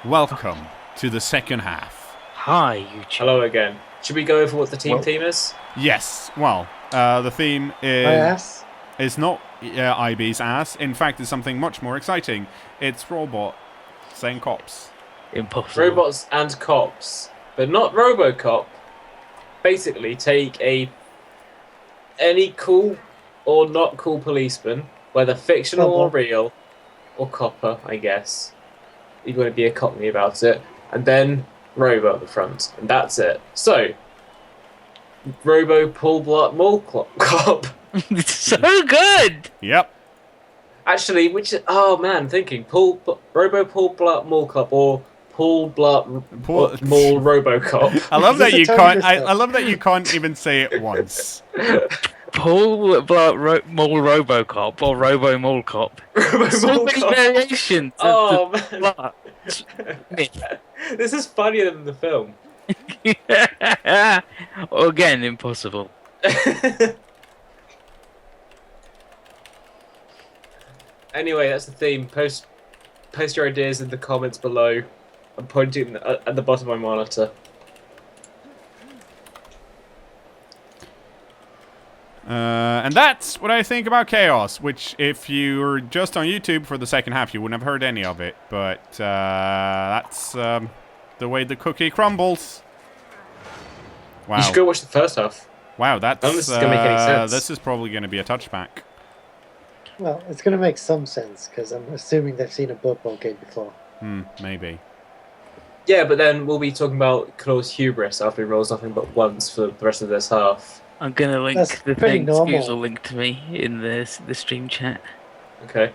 Welcome to the second half. Hi, YouTube. Hello again. Should we go over what the team theme is? Yes, well, the theme is not IB's ass. In fact, it's something much more exciting. It's robot saying cops. Impossible. Robots and cops, but not RoboCop. Basically, take any cool or not cool policeman, whether fictional or real, or copper, I guess. You've got to be a cockney about it, and then Robo at the front, and that's it. So, Robo Pull Block Mall Cop. It's so good! Yep. Actually, thinking Robo Pull Block Mall Cop or Pull Block Mall RoboCop. I love that you can't. I love that you can't even say it once. Pull Block Mall RoboCop or Robo Mall Cop. So many variations. Oh man, this is funnier than the film. Again, impossible. Anyway, that's the theme. Post your ideas in the comments below. I'm pointing at the bottom of my monitor. And that's what I think about Chaos, which if you were just on YouTube for the second half, you wouldn't have heard any of it. But that's the way the cookie crumbles. Wow. You should go watch the first half. Wow, that's... None of this is going to make any sense. This is probably going to be a touchback. Well, it's going to make some sense, because I'm assuming they've seen a BloodBowl game before. Maybe. Yeah, but then we'll be talking about cKnoor's hubris after he rolls nothing but once for the rest of this half. I'm gonna link the thing. Scooz will link to me in the stream chat. Okay.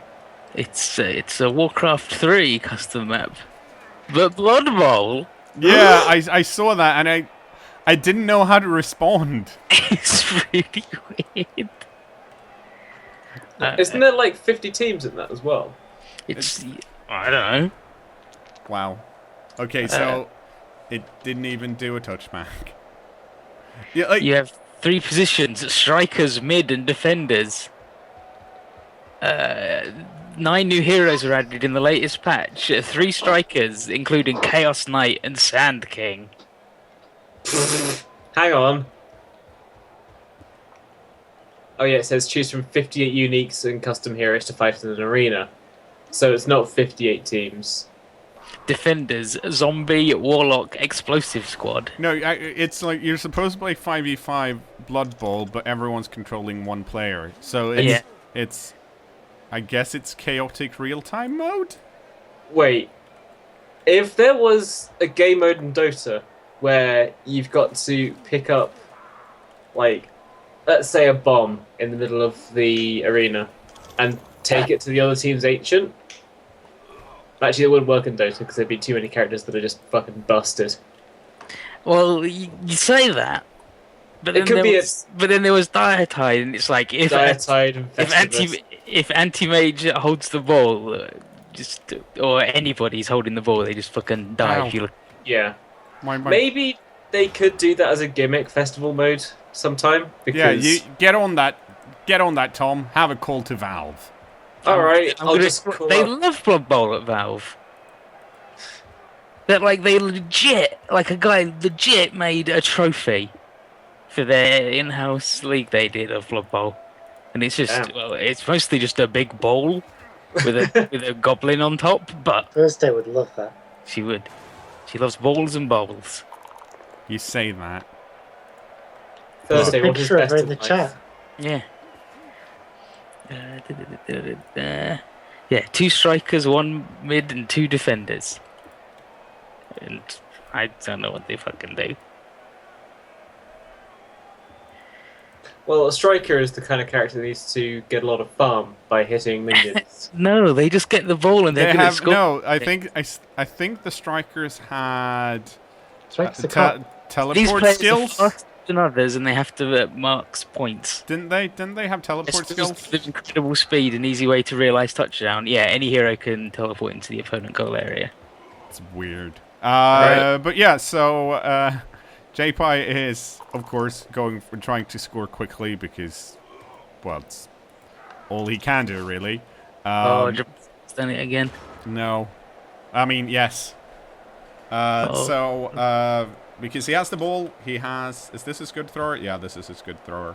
It's a Warcraft 3 custom map, but BloodBowl. Yeah, I saw that and I didn't know how to respond. It's really weird. Isn't there like 50 teams in that as well? It's I don't know. Wow. Okay, so it didn't even do a touchback. Yeah, You have 3 positions: strikers, mid, and defenders. 9 new heroes were added in the latest patch. 3 strikers, including Chaos Knight and Sand King. Hang on. Oh yeah, it says choose from 58 uniques and custom heroes to fight in an arena. So it's not 58 teams. Defenders, zombie, warlock, explosive squad. No, it's like you're supposed to play 5v5 Blood Bowl, but everyone's controlling one player. So it's I guess it's chaotic real-time mode? Wait. If there was a game mode in Dota where you've got to pick up, like, let's say a bomb in the middle of the arena and take it to the other team's ancient. Actually, it wouldn't work in Dota because there'd be too many characters that are just fucking busted. Well, you say that, but then there was Diatide, and it's like if anti-mage holds the ball, or anybody's holding the ball, they just fucking die. Wow. If you look. Yeah. Maybe they could do that as a gimmick festival mode sometime. Because... Yeah, you get on that, Tom. Have a call to Valve. Alright, They love Blood Bowl at Valve. That they legit, a guy legit made a trophy for their in-house league they did of Blood Bowl, and it's just it's mostly just a big bowl with a goblin on top. But Thursday would love that. She would. She loves balls and bowls. You say that. Thursday, There's a picture of her in the chat. Yeah. 2 strikers, 1 mid, and 2 defenders. And I don't know what they fucking do. Well, a striker is the kind of character that needs to get a lot of farm by hitting minions. No, they just get the ball and they're gonna score. No, I think the strikers had teleport These skills. Faster than others, and they have to mark points. Didn't they have teleport skills? With incredible speed, an easy way to realize touchdown. Yeah, any hero can teleport into the opponent goal area. It's weird. Right. But yeah, so JPie is of course trying to score quickly because, well, it's all he can do really. Done it again. No, I mean yes. Because he has the ball, he has... Is this his good thrower? Yeah, this is his good thrower.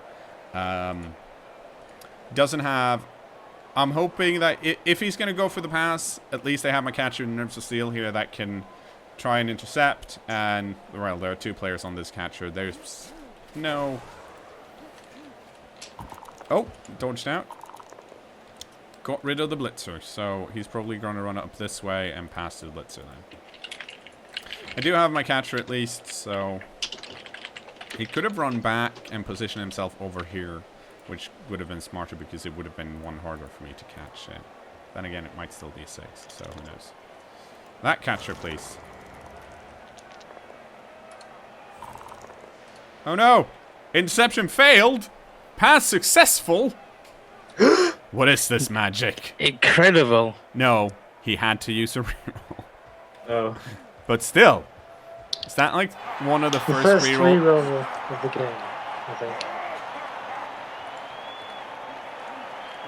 Doesn't have... I'm hoping that if he's going to go for the pass, at least I have my catcher in Nerves of Steel here that can try and intercept. And, well, there are 2 players on this catcher. There's no... Oh, dodged out. Got rid of the blitzer, so he's probably going to run up this way and pass to the blitzer then. I do have my catcher at least, so he could have run back and positioned himself over here, which would have been smarter because it would have been 1 harder for me to catch it. Then again, it might still be a 6, so who knows. That catcher, please. Oh no! Interception failed! Pass successful! What is this magic? Incredible. No, he had to use a reroll. Oh. But still, is that like one of the first reroll? Reroll of the game, I think.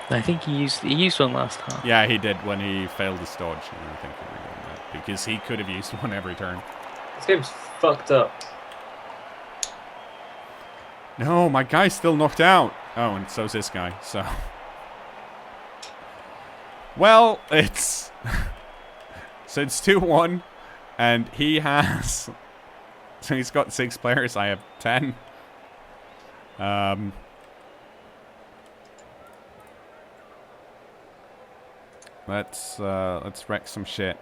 I think he used one last half. Yeah, he did when he failed his dodge. I think he rerolled that because he could have used one every turn. This game's fucked up. No, my guy's still knocked out. Oh, and so's this guy. So, well, it's so it's 2-1. And he has... So he's got 6 players. I have 10. Let's wreck some shit.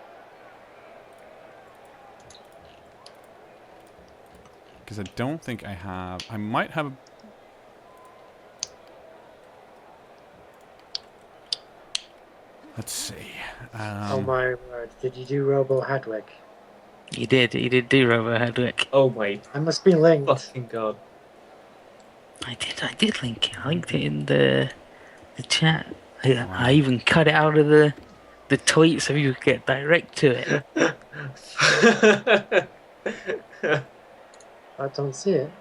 Because I don't think I have... I might have... Let's see. Oh my word! Did you do Robo Hadwick? He did do Robo Hedwick. Oh my I must be linked. fucking god. I did link it. I linked it in the chat. I even cut it out of the tweet so you could get direct to it. I don't see it.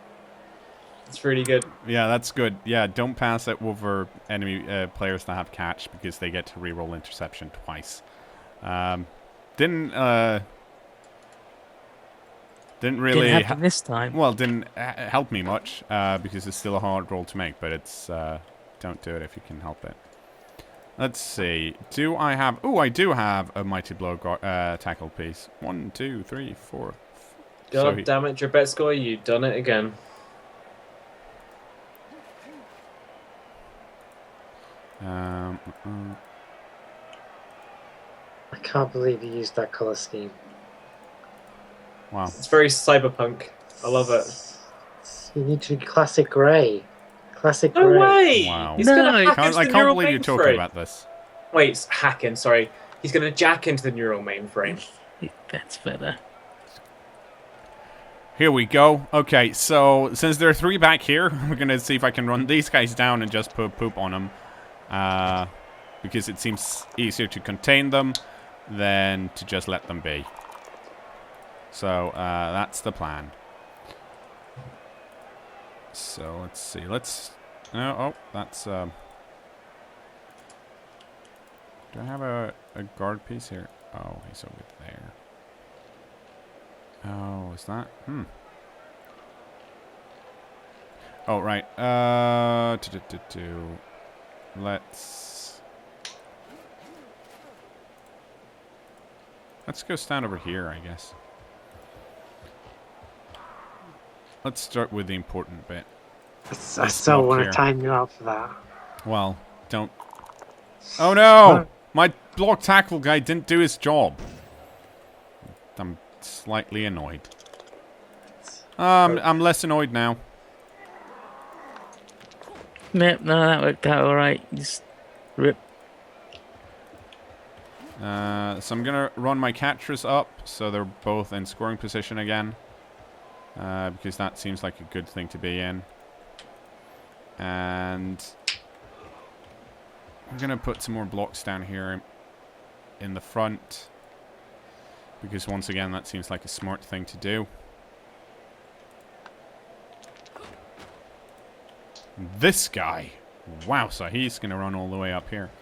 It's really good. Yeah, that's good. Yeah, don't pass it over enemy players that have catch because they get to reroll interception twice. Didn't really happen this time. Well, didn't help me much because it's still a hard roll to make. But it's don't do it if you can help it. Let's see. Do I have? Oh, I do have a mighty blow tackle piece. 1, 2, 3, 4. God damn it, your bet score! You've done it again. I can't believe you used that color scheme. Wow. It's very cyberpunk. I love it. You need to be classic grey. Classic No grey. way! Wow. He's gonna hack I into the can't neural believe you're talking mainframe. about this. Wait, it's hacking, sorry. He's gonna jack into the neural mainframe. That's better. Here we go. Okay, so since there are 3 back here, we're going to see if I can run these guys down and just put poop on them. Because it seems easier to contain them than to just let them be. So, that's the plan. So, let's see. Oh, that's... Do I have a guard piece here? Oh, he's over there. Oh, is that? Oh, right. Let's go stand over here, I guess. Let's start with the important bit. I still want to time you out for that. Well, don't. Oh no! My block tackle guy didn't do his job. I'm slightly annoyed. I'm less annoyed now. Nope, no, that worked out alright. Just rip. So I'm gonna run my catchers up so they're both in scoring position again. Because that seems like a good thing to be in. And I'm gonna put some more blocks down here in the front. Because once again, that seems like a smart thing to do. This guy. Wow, so he's going to run all the way up here.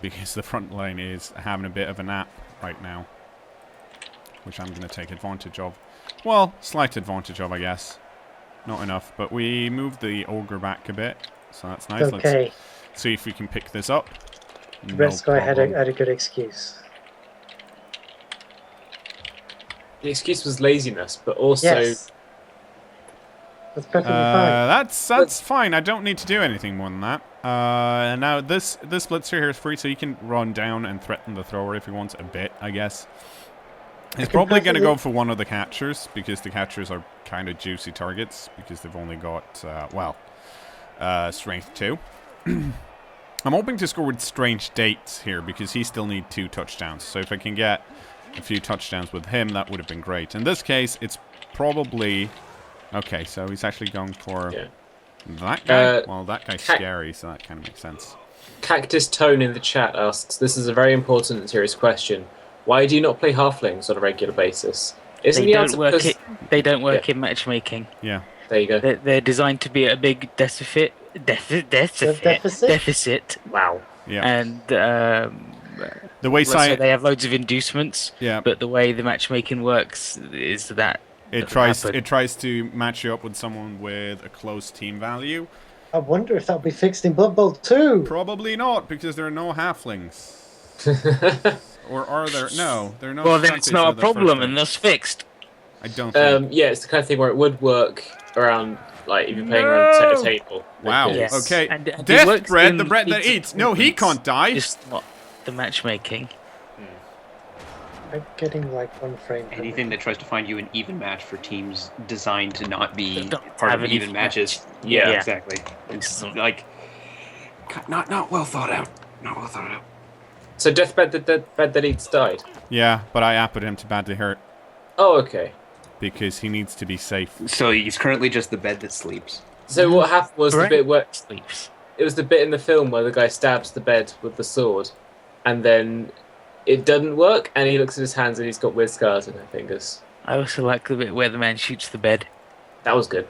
Because the front line is having a bit of a nap right now. which I'm going to take advantage of. Well, slight advantage of, I guess. Not enough, but we moved the ogre back a bit, so that's nice. Okay. Let's see if we can pick this up. The rest guy had a good excuse. The excuse was laziness, but also... Yes. That's perfectly fine. That's fine. I don't need to do anything more than that. Now, this blitzer here is free, so you can run down and threaten the thrower if he wants a bit, I guess. He's probably going to go for one of the catchers, because the catchers are kind of juicy targets, because they've only got, strength 2. I'm hoping to score with strange dates here, because he still needs 2 touchdowns. So if I can get a few touchdowns with him, that would have been great. In this case, it's probably... Okay, so he's actually going for that guy? Well, that guy's scary, so that kind of makes sense. Cactus Tone in the chat asks, this is a very important and serious question. Why do you not play halflings on a regular basis? They don't work in matchmaking. Yeah. There you go. They're designed to be a big deficit. Wow. Yeah. And the way they have loads of inducements. Yeah. But the way the matchmaking works is that it tries to match you up with someone with a close team value. I wonder if that'll be fixed in Blood Bowl 2. Probably not, because there are no halflings. Or are there? No, there are no. Well, then it's not a problem, and that's fixed. I don't think. Yeah, it's the kind of thing where it would work around, like, if you're playing around a table. Wow. Yes. Okay. And Death bread, the bread that eats. No, he can't die. Just not the matchmaking. I'm getting like one frame. Anything that tries to find you an even match for teams designed to not be Don't part have of any even matches. Yeah. Exactly. It's like not well thought out. Not well thought out. So Death Bed, the bed that eats died? Yeah, but I apped him to badly hurt. Oh, okay. Because he needs to be safe. So he's currently just the bed that sleeps. So what happened was the bit where... Sleeps. It was the bit in the film where the guy stabs the bed with the sword, and then it doesn't work, and he looks at his hands and he's got weird scars on his fingers. I also like the bit where the man shoots the bed. That was good.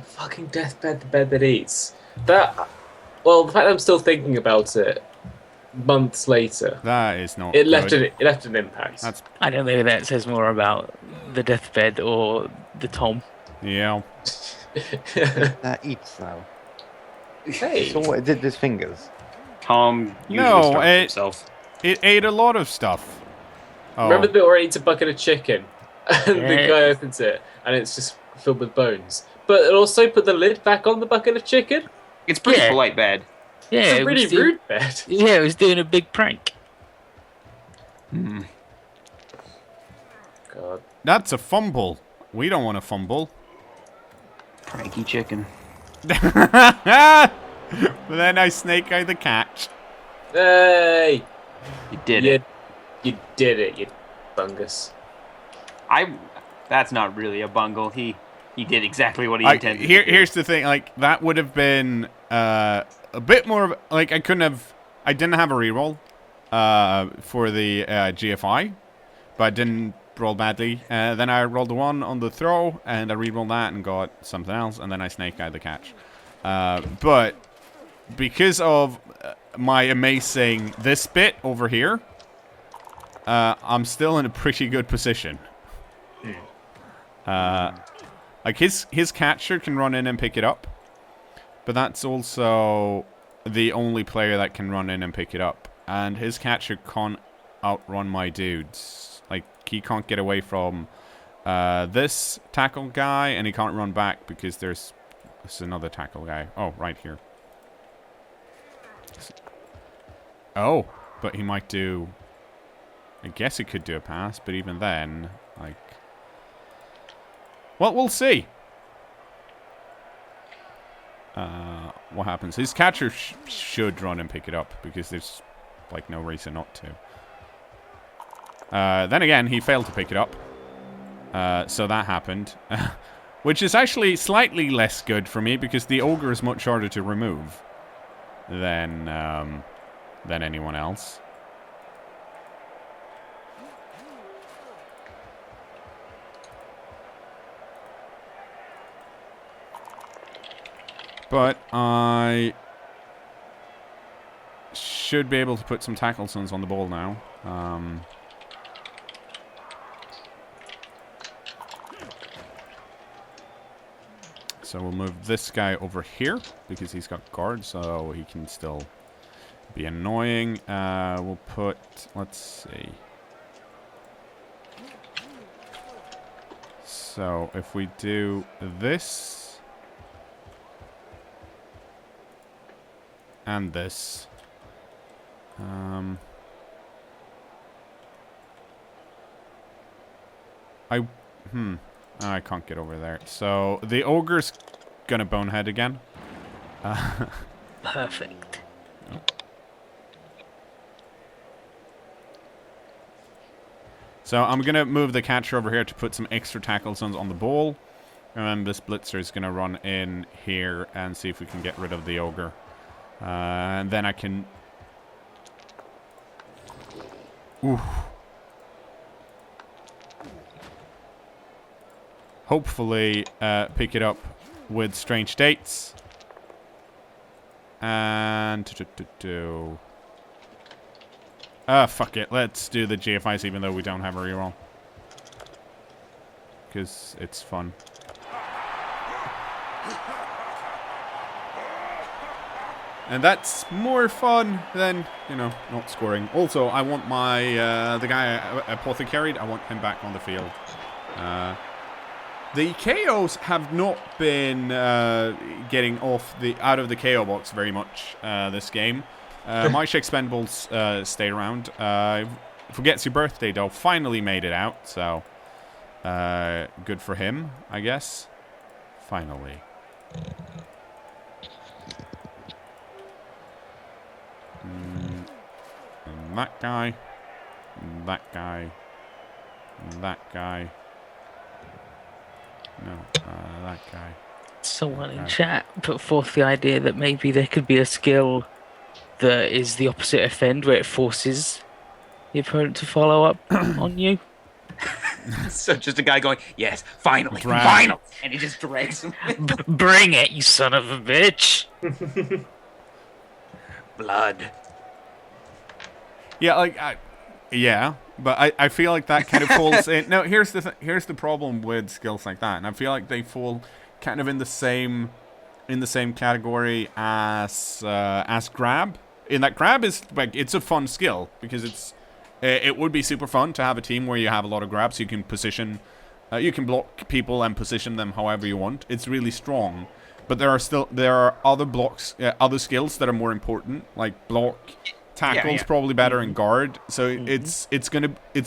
Fucking Deathbed, the bed that eats. That... Well, the fact that I'm still thinking about it months later... That is not It left good. it left an impact. I don't know if that says more about the deathbed or the Tom. Yeah. That eats though. Hey. So what it did with his fingers? Tom usually No, starves himself. It ate a lot of stuff. Oh. Remember the bit where it eats a bucket of chicken? And the guy opens it, and it's just filled with bones. But it also put the lid back on the bucket of chicken? It's pretty polite bed. Yeah, It's a pretty rude bed. Yeah, it was doing a big prank. God. That's a fumble. We don't want to fumble. Cranky chicken. But then I snake eye the catch. Hey! You did it. You did it, you bungus. That's not really a bungle. He did exactly what he intended to do. Here's the thing, like, that would have been a bit more of, like, I didn't have a reroll for the GFI, but I didn't roll badly. Then I rolled a 1 on the throw, and I rerolled that and got something else, and then I snake-eyed the catch. But because of my amazing this bit over here, I'm still in a pretty good position. Like his catcher can run in and pick it up, but that's also the only player that can run in and pick it up, and his catcher can't outrun my dudes. Like, he can't get away from this tackle guy, and he can't run back because there's another tackle guy. Oh, right here. Oh, but he might do... I guess he could do a pass, but even then, like... Well, we'll see. What happens? His catcher should run and pick it up, because there's, like, no reason not to. Then again, he failed to pick it up. So that happened. Which is actually slightly less good for me, because the ogre is much harder to remove than anyone else. But I should be able to put some tackle sons on the ball now. So we'll move this guy over here because he's got guard, so he can still be annoying. We'll put, let's see. So if we do this and this, I can't get over there. So the ogre's gonna bonehead again. Perfect. So I'm gonna move the catcher over here to put some extra tackle zones on the ball, and this blitzer is gonna run in here and see if we can get rid of the ogre, and then I can. Ooh. Hopefully pick it up with strange dates. And fuck it. Let's do the GFIs even though we don't have a reroll. Because it's fun. And that's more fun than, not scoring. Also, I want my, the guy apothecaried, I want him back on the field. The KOs have not been getting out of the KO box very much this game. My expendables stayed around. Forgets your birthday though. Finally made it out, so good for him, I guess. Finally. And that guy. And that guy. And that guy. No, that guy. Someone in chat put forth the idea that maybe there could be a skill that is the opposite of fend, where it forces the opponent to follow up on you. So just a guy going, yes, finally, Drag. finally, and he just drags him. Bring it, you son of a bitch! Blood. Yeah, yeah, but I feel like that kind of falls in. No, here's the problem with skills like that, and I feel like they fall kind of in the same category as grab. In that grab is like, it's a fun skill because it would be super fun to have a team where you have a lot of grabs. You can position, you can block people and position them however you want. It's really strong, but there are other blocks, other skills that are more important, like block. Tackle's probably better in guard, so it's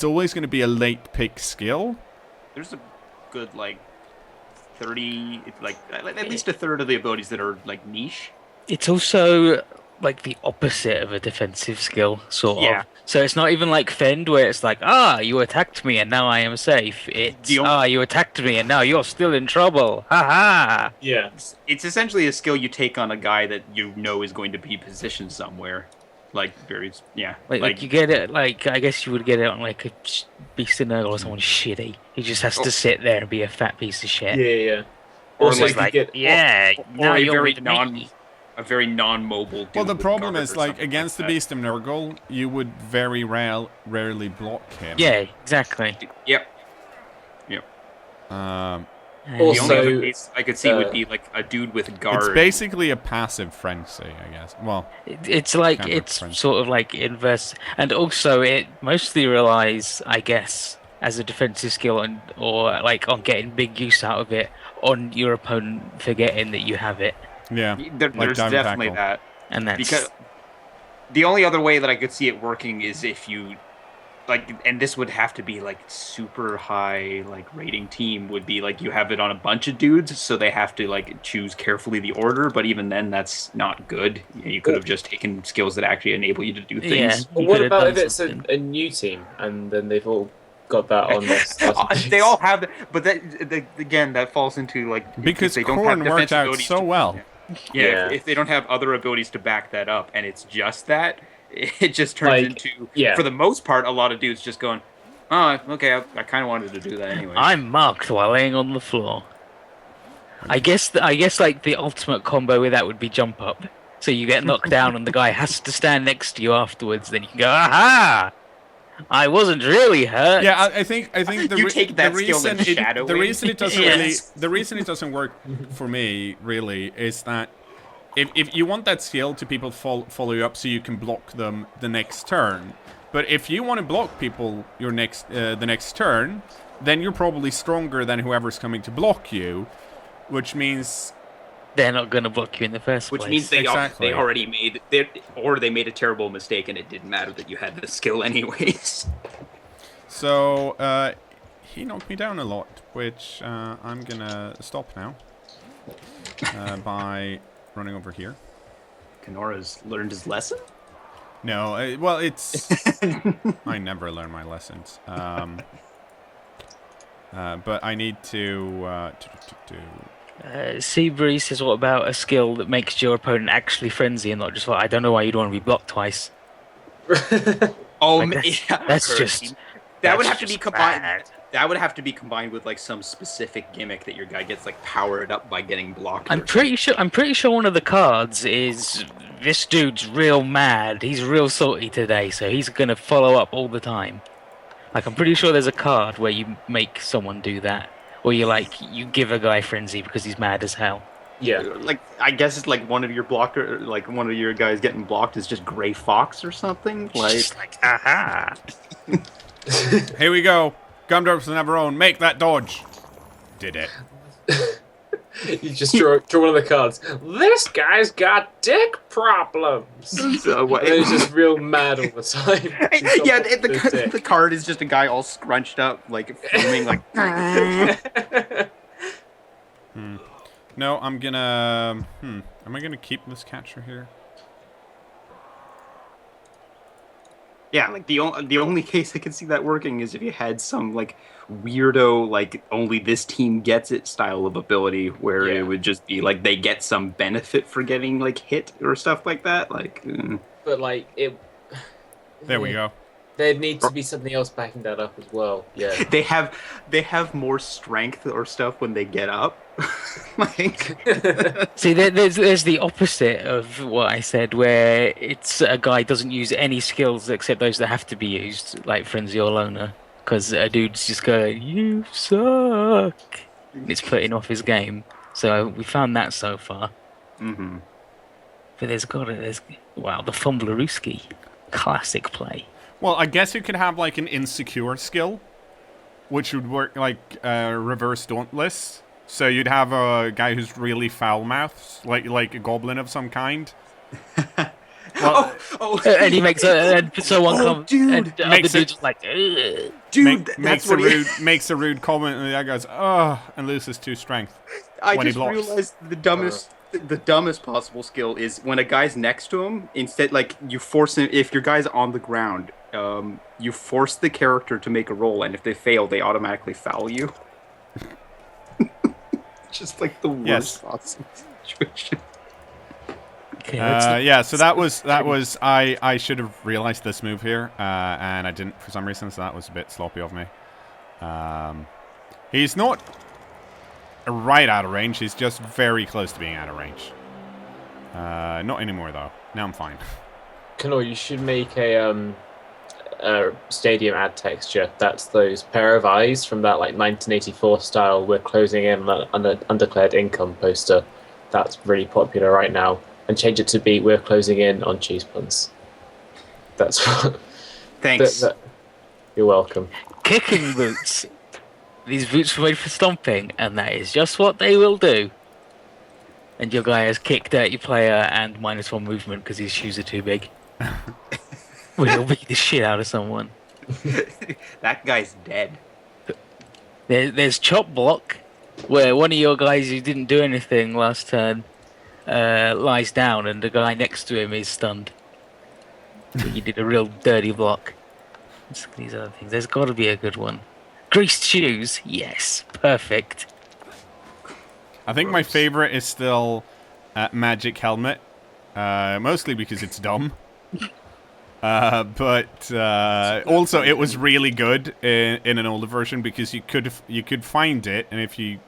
always gonna be a late pick skill. There's a good 30, at least a third of the abilities that are niche. It's also like the opposite of a defensive skill, sort of. So it's not even like fend, where it's like, you attacked me and now I am safe. It's, you attacked me and now you're still in trouble. Ha ha! Yeah. It's essentially a skill you take on a guy that you know is going to be positioned somewhere. Like you get it. I guess you would get it on a beast in or someone shitty. He just has to sit there and be a fat piece of shit. Yeah. Or Also, now you're a very non-mobile. Well, the problem is against the beast of Nurgle, you would very rarely block him. Yeah, exactly. Yep. Also, the only other case I could see would be a dude with guard. It's basically a passive frenzy, I guess. Well, it's sort of inverse, and also it mostly relies, I guess, as a defensive skill on getting big use out of it on your opponent forgetting that you have it. Yeah, there's definitely tackle. That, and that's because the only other way that I could see it working is if you. And this would have to be super high rating team would be you have it on a bunch of dudes, so they have to choose carefully the order, but even then that's not good. You could have just taken skills that actually enable you to do things. Yeah, well, what about if it's a new team and then they've all got that on their they all have that, but again that falls into because they Corn don't have worked out abilities so well. If they don't have other abilities to back that up and it's just that, it just turns into, for the most part, a lot of dudes just going, oh, okay, I kind of wanted to do that anyway. I'm marked while laying on the floor. I guess the ultimate combo with that would be jump up. So you get knocked down and the guy has to stand next to you afterwards, then you can go, aha! I wasn't really hurt. Yeah, I think the You take that skill and shadow the it. reason it doesn't Yes. the reason it doesn't work for me really is that if you want that skill to people follow you up so you can block them the next turn, but if you want to block people the next turn, then you're probably stronger than whoever's coming to block you, which means They're not going to block you in the first place. Which means they Exactly. already made they made a terrible mistake, and it didn't matter that you had the skill anyways. so. He knocked me down a lot, which I'm gonna stop now by running over here. cKnoor has learned his lesson. No, well, it's... I never learn my lessons. But I need to Seabury says, what about a skill that makes your opponent actually frenzy and not just like, I don't know why you'd want to be blocked twice. Oh, Like, that's just... That would that's have to be just combined. bad. That would have to be combined with like some specific gimmick that your guy gets like powered up by getting blocked. I'm pretty sure one of the cards is this dude's real mad. He's real salty today, so he's gonna follow up all the time. Like I'm pretty sure there's a card where you make someone do that, or you give a guy frenzy because he's mad as hell. Yeah. Like I guess it's like one of your one of your guys getting blocked is just Gray Fox or something. Like Just like aha. Here we go. Gumdrops and Everone, make that dodge. Did it. You just draw one of the cards. This guy's got dick problems. so what? And he's just real mad all the time. Yeah, the card is just a guy all scrunched up, like fuming, like. No, I'm gonna... Am I gonna keep this catcher here? Yeah, like the only case I could see that working is if you had some like weirdo like only this team gets it style of ability where it would just be like they get some benefit for getting like hit or stuff like that. Like, But like it. There we go. There'd need to be something else backing that up as well. Yeah. they have more strength or stuff when they get up. Like, See, there's the opposite of what I said, where it's a guy doesn't use any skills except those that have to be used, like Frenzy or Loner, because a dude's just going, "You suck," and it's putting off his game. So we found that so far. mm-hmm. But there's wow, the Fumblerooski, classic play. Well, I guess you could have like an insecure skill, which would work like reverse Dauntless. So you'd have a guy who's really foul-mouthed, like a goblin of some kind. Well, And he makes and someone comes, dude. and the other Makes it- dude's like, "Ugh." Dude, that's makes what a rude comment, and the guy goes, "Oh," and loses 2 strength. I when he just blocks. realized the dumbest possible skill is when a guy's next to him, instead, like, you force him, if your guy's on the ground, you force the character to make a roll, and if they fail, they automatically foul you. Just like the worst possible situation. Okay, Yeah, so that was I should have realized this move here, and I didn't for some reason, so that was a bit sloppy of me. He's not right out of range, he's just very close to being out of range. Not anymore though. Now I'm fine. cKnoor, you should make a stadium ad texture. That's those pair of eyes from that like 1984 style "We're closing in on an undeclared income" poster. That's really popular right now. And change it to be "We're closing in on cheese puns." That's what. Thanks. You're welcome. kicking boots. These boots were made for stomping, and that is just what they will do. And your guy has kicked out your player and -1 movement because his shoes are too big. We'll beat the shit out of someone. That guy's dead. There's chop block, where one of your guys who didn't do anything last turn lies down, and the guy next to him is stunned. You did a real dirty block. These other things. There's got to be a good one. Greased shoes, yes, perfect. I think my favorite is still Magic Helmet, mostly because it's dumb. But also it was really good in an older version because you could find it, and if you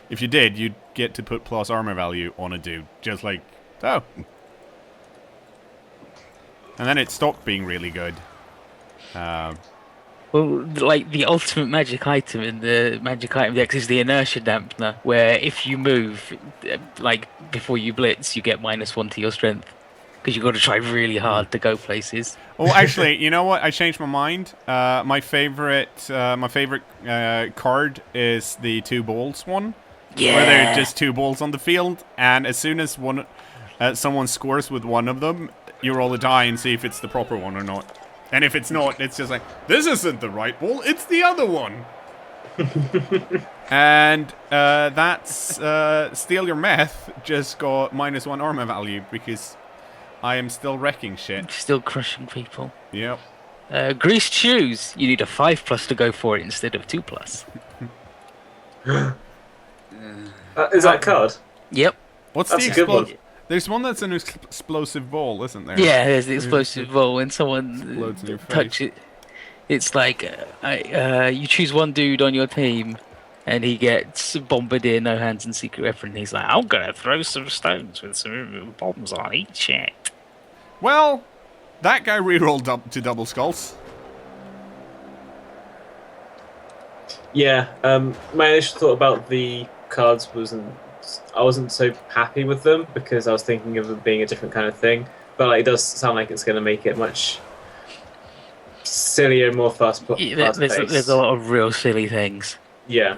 did, you'd get to put plus armor value on a dude, just like so. And then it stopped being really good. Well, like the ultimate magic item in the magic item deck is the inertia dampener, where if you move, like before you blitz, you get -1 to your strength because you've got to try really hard to go places. Oh, actually, you know what? I changed my mind. My favorite card is the 2 balls one. Yeah. Where there are just 2 balls on the field, and as soon as someone scores with one of them, you roll a die and see if it's the proper one or not. And if it's not, it's just like, this isn't the right ball, it's the other one. And that's Steal Your Meth just got -1 armor value because I am still wrecking shit. Still crushing people. Yep. Greased shoes. You need a 5+ to go for it instead of 2+. Is that a card? Yep. What's That's the a good one. There's one that's an explosive ball, isn't there? Yeah, there's the explosive ball when someone Explodes in your touch it. It's like you choose one dude on your team, and he gets Bombardier, No Hands, and Secret Weapon. And he's like, I'm gonna throw some stones with some bombs on each shit. Well, that guy rerolled up to double skulls. Yeah. My initial thought about the cards I wasn't so happy with them because I was thinking of them being a different kind of thing. But like, it does sound like it's going to make it much sillier, more fast-paced. There's a lot of real silly things. Yeah.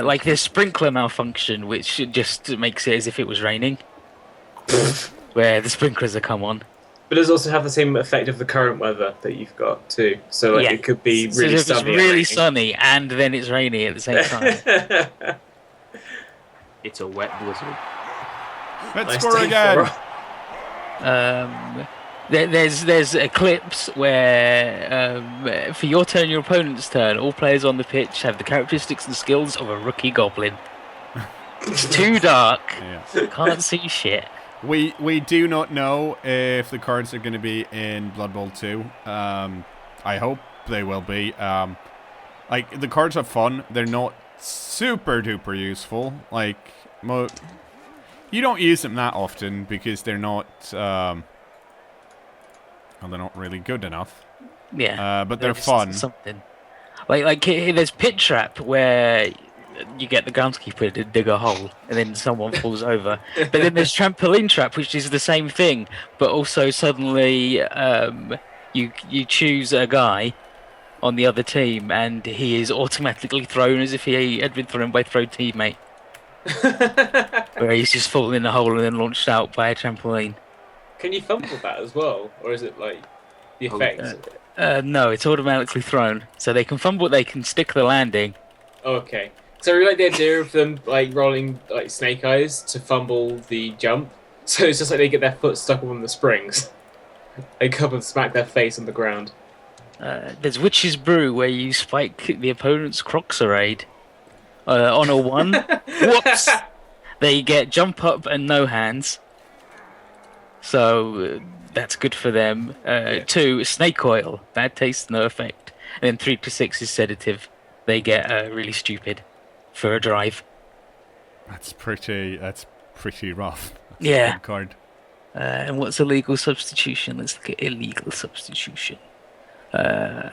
Like this sprinkler malfunction, which just makes it as if it was raining, where the sprinklers are come on. But it does also have the same effect of the current weather that you've got too. So like, it could be really so if sunny. it's really sunny and then it's rainy at the same time. It's a wet blizzard. Let's Nice score take again. for- There's a clips where for your turn, your opponent's turn, all players on the pitch have the characteristics and skills of a rookie goblin. It's too dark. Yeah. Can't see shit. We do not know if the cards are going to be in Blood Bowl 2. I hope they will be. Like, the cards are fun. They're not super duper useful. Like, you don't use them that often because they're not they're not really good enough. Yeah. But they're just fun. Something. Like there's Pit Trap where you get the groundskeeper to dig a hole and then someone falls over. But then there's Trampoline Trap, which is the same thing, but also suddenly you choose a guy on the other team and he is automatically thrown as if he had been thrown by a throw teammate. Where he's just fallen in a hole and then launched out by a trampoline. Can you fumble that as well, or is it like the effect? No, it's automatically thrown. So they can fumble, they can stick the landing. Okay. So I really like the idea of them like rolling like snake eyes to fumble the jump. So it's just like they get their foot stuck on one of the springs. They come and smack their face on the ground. There's Witch's Brew where you spike the opponent's Croxerade on a 1. Whoops! They get jump up and no hands. So that's good for them. 2, Snake Oil. Bad taste, no effect. And then 3 to 6 is Sedative. They get really stupid for a drive. That's pretty rough. That's Yeah. a good card. And what's illegal substitution? Let's look at illegal substitution. Oh,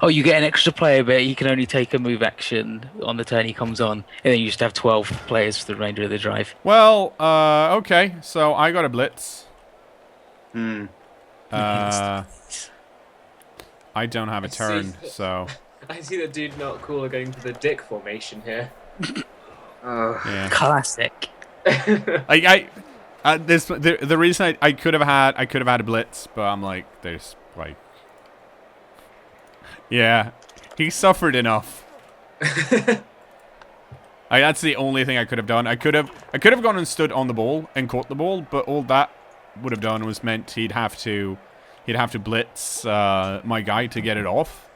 you get an extra player, but he can only take a move action on the turn he comes on, and then you just have 12 players for the remainder of the drive. Well, okay. So I got a blitz. I don't have a turn, so I see the dude not cool are going for the dick formation here. yeah. Classic. The reason I could have had a blitz, but I'm like, there's like, yeah, he suffered enough. That's the only thing I could have done. I could have gone and stood on the ball and caught the ball, but all that would have done was meant he'd have to blitz my guy to get it off,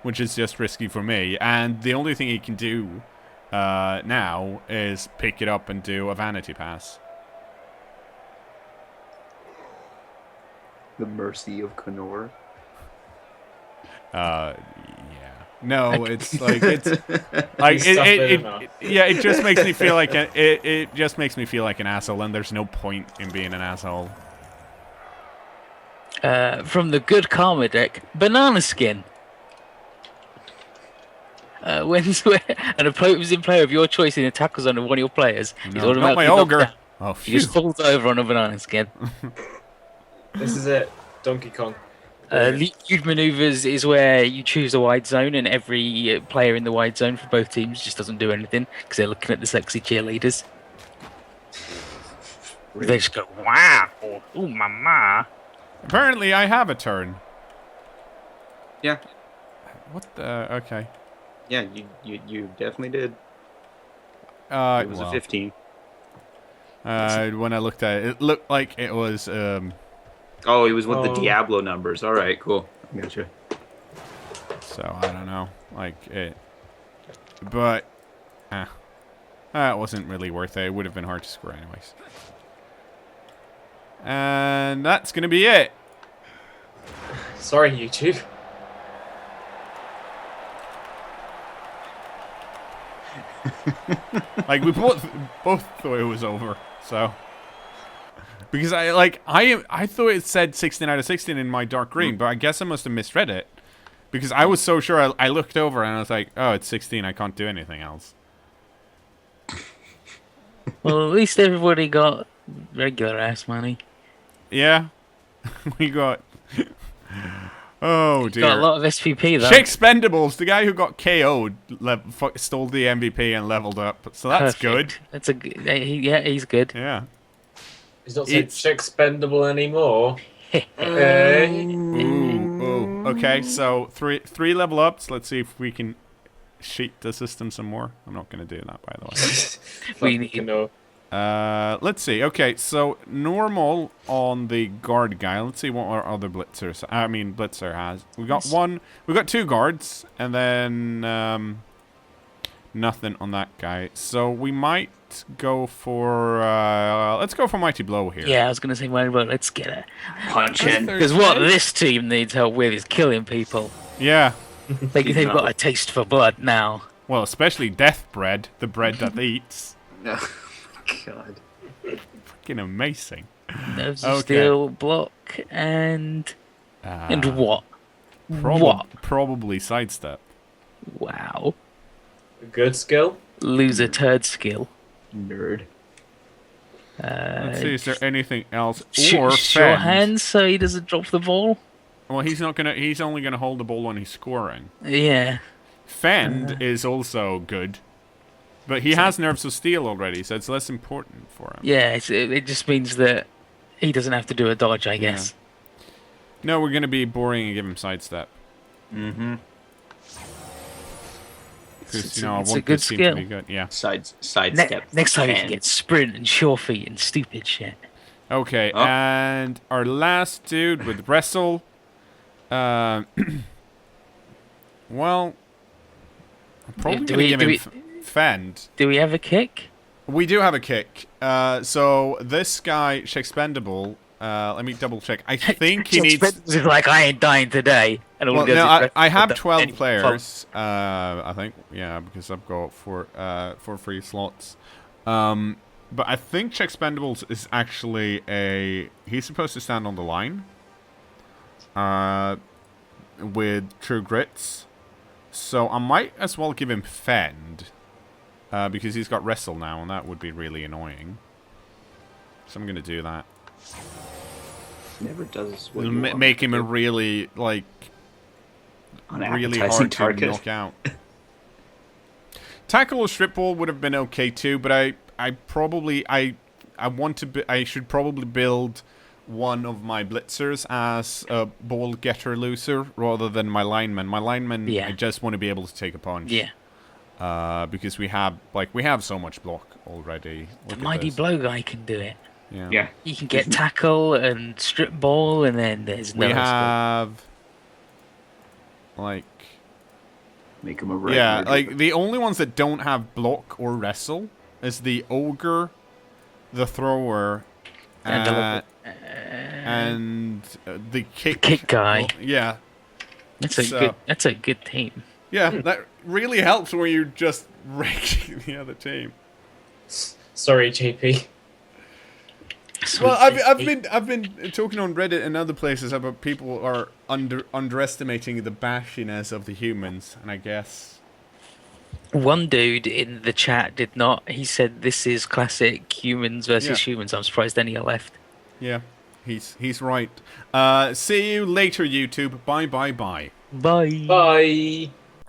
which is just risky for me. And the only thing he can do now is pick it up and do a vanity pass. The mercy of cKnoor. Yeah. No, it's like it just makes me feel like it just makes me feel like an asshole, and there's no point in being an asshole. From the good karma deck, banana skin. When an opposing player of your choice in a tackle zone of one of your players is No, not automatically my knocked ogre. down, Oh, he phew. just falls over on a banana skin. This is it. Donkey Kong. Lead maneuvers is where you choose a wide zone, and every player in the wide zone for both teams just doesn't do anything because they're looking at the sexy cheerleaders. They just go, wow, ooh, mama. Apparently, I have a turn. Yeah. What the? Okay. Yeah, you definitely did. It It was a 15. When I looked at it, it looked like it was. Oh, it was with the Diablo numbers. All right, cool. Gotcha. So I don't know, like it. But, it wasn't really worth it. It would have been hard to score anyways. And that's gonna be it. Sorry, YouTube. Like we both thought it was over. So because I thought it said 16 out of 16 in my dark green, but I guess I must have misread it because I was so sure. I looked over and I was like, oh, it's 16. I can't do anything else. Well, at least everybody got regular ass money. Yeah, we got. Oh dear. Got a lot of SVP though. Expendables, the guy who got KO'd, stole the MVP and leveled up. So that's good. That's a good. He's good. Yeah. He's not so expendable anymore. Ooh. Okay, so three level ups. Let's see if we can cheat the system some more. I'm not going to do that, by the way. We need cKnoor. Let's see. Okay, so normal on the guard guy. Let's see what our other blitzers. Blitzer has. We got one. We got 2 guards, and then nothing on that guy. So we might go for. Let's go for Mighty Blow here. Yeah, I was gonna say, well, let's get a Punch in. because what this team needs help with is killing people. Yeah. They've got a taste for blood now. Well, especially Death Bread, the bread that eats. No. God. Fucking amazing. Nerves of steel, block, and what? Probably sidestep. Wow. Good skill. Loser turd skill. Nerd. Let's see, is there anything else? Sure Fend. hands so he doesn't drop the ball. Well, he's only gonna hold the ball when he's scoring. Yeah. Fend is also good. But he has Nerves of Steel already, so it's less important for him. Yeah, it just means that he doesn't have to do a dodge, I guess. No, we're going to be boring and give him sidestep. Mm-hmm. Because, a I want good this team skill. to be good. Yeah. Sidestep. Next time you can get sprint and sure feet and stupid shit. Okay, Oh. and our last dude with Wrestle. Well, I'm probably going to give him Fend. Do we have a kick? We do have a kick. So this guy, Shexpendable, let me double check. I think he needs. It's like I ain't dying today. And all Well, he does no, is I have rest 12 any players. I think, yeah, because I've got four free slots. But I think Shexpendables is actually he's supposed to stand on the line. With True Grits. So I might as well give him Fend. Because he's got Wrestle now, and that would be really annoying. So I'm going to do that. Never does what you want Make him to a do. really, really Unappetizing hard target. to knock out. Tackle or Strip Ball would have been okay too, but I should probably build one of my blitzers as a ball getter loser rather than my lineman. My lineman, Yeah. I just want to be able to take a punch. Yeah. Because we have so much block already. The Look at mighty this. blow guy can do it. Yeah. Yeah. You can get tackle and strip ball, and then there's no. We have Make him a regular. yeah, like the only ones that don't have block or wrestle is the ogre, the thrower, And and the kick. kick guy. Well, yeah, That's a good team. yeah, that really helps when you're just wrecking the other team. Sorry, JP. Well, Sweet I've been talking on Reddit and other places about people are underestimating the bashiness of the humans, and I guess One dude in the chat did not. He said this is classic humans versus humans. I'm surprised any are left. yeah, he's right. See you later, YouTube. Bye. Bye. Bye.